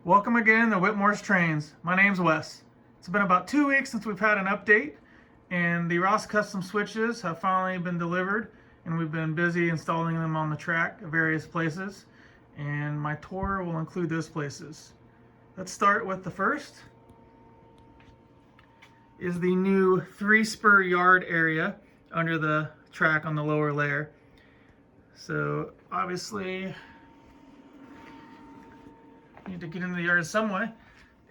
Welcome again to Whitmore's Trains. My name's Wes. It's been about 2 weeks since we've had an update, and the Ross Custom switches have finally been delivered, and we've been busy installing them on the track at various places, and my tour will include those places. Let's start with the first. Is the new 3-spur yard area under the track on the lower layer. So obviously need to get into the yard some way,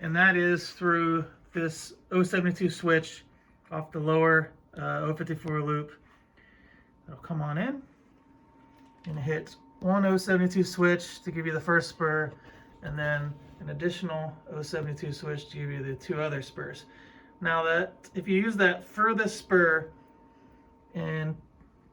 and that is through this 072 switch off the lower 054 loop. It'll come on in and hit one 072 switch to give you the first spur, and then an additional 072 switch to give you the 2 other spurs. Now that if you use that furthest spur and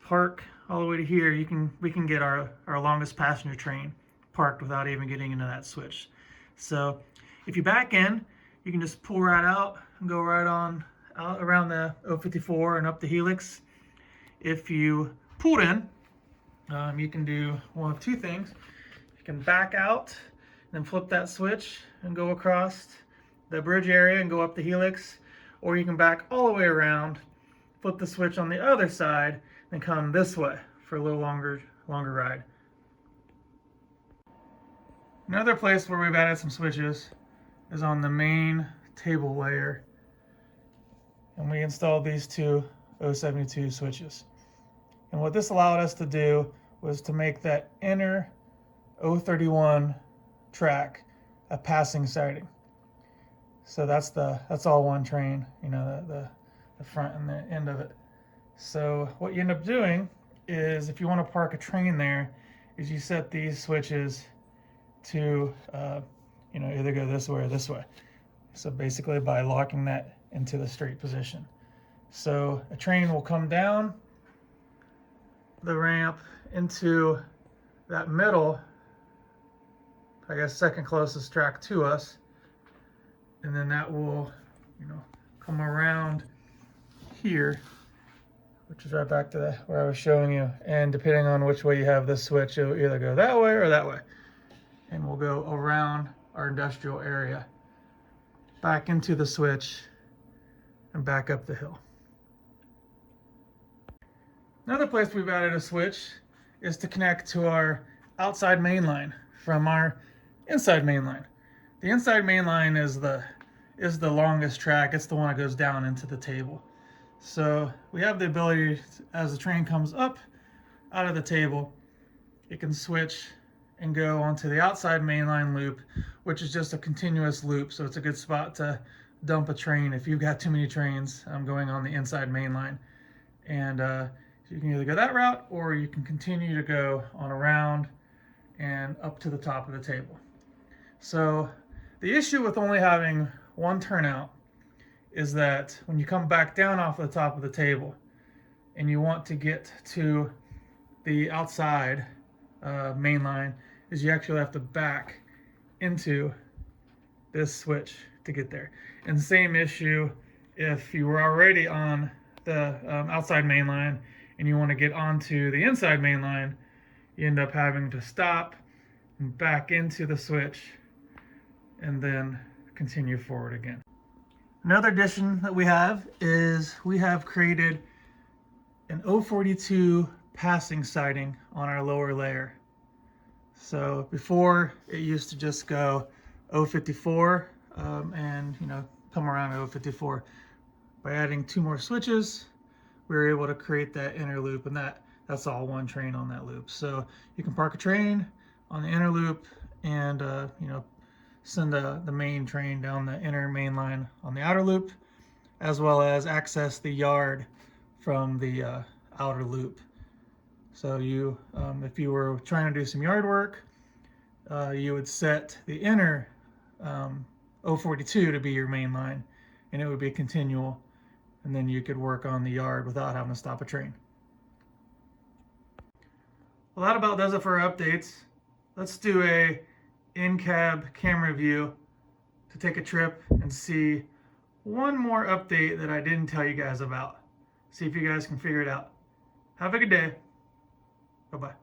park all the way to here, we can get our longest passenger train parked without even getting into that switch. So if you back in, you can just pull right out and go right on out around the 054 and up the helix. If you pulled in, you can do one of 2 things. You can back out and then flip that switch and go across the bridge area and go up the helix, or you can back all the way around, flip the switch on the other side, and come this way for a little longer ride. Another place where we've added some switches is on the main table layer, and we installed these 2 072 switches. And what this allowed us to do was to make that inner 031 track a passing siding. So that's all one train, you know, the front and the end of it. So what you end up doing is, if you want to park a train there, is you set these switches to either go this way or this way. So basically by locking that into the straight position. So a train will come down the ramp into that middle, I guess second closest track to us, and then that will come around here, which is right back to where I was showing you, and depending on which way you have this switch, it'll either go that way or that way. And we'll go around our industrial area, back into the switch, and back up the hill. Another place we've added a switch is to connect to our outside main line from our inside main line. The inside main line is the longest track. It's the one that goes down into the table. So we have the ability, as the train comes up out of the table, it can switch and go onto the outside mainline loop, which is just a continuous loop. So it's a good spot to dump a train if you've got too many trains going on the inside mainline. And you can either go that route, or you can continue to go on around and up to the top of the table. So the issue with only having one turnout is that when you come back down off the top of the table and you want to get to the outside main line, is you actually have to back into this switch to get there. And same issue if you were already on the outside main line and you want to get onto the inside main line, you end up having to stop and back into the switch and then continue forward again. Another addition that we have is we have created an 042 passing siding on our lower layer. So before, it used to just go 054 and come around 054. By adding 2 more switches, we were able to create that inner loop, and that's all one train on that loop. So you can park a train on the inner loop and send the main train down the inner main line on the outer loop, as well as access the yard from the outer loop. So if you were trying to do some yard work, you would set the inner 042 to be your main line, and it would be continual, and then you could work on the yard without having to stop a train. Well, that about does it for our updates. Let's do a in-cab camera view to take a trip and see one more update that I didn't tell you guys about. See if you guys can figure it out. Have a good day. Bye-bye.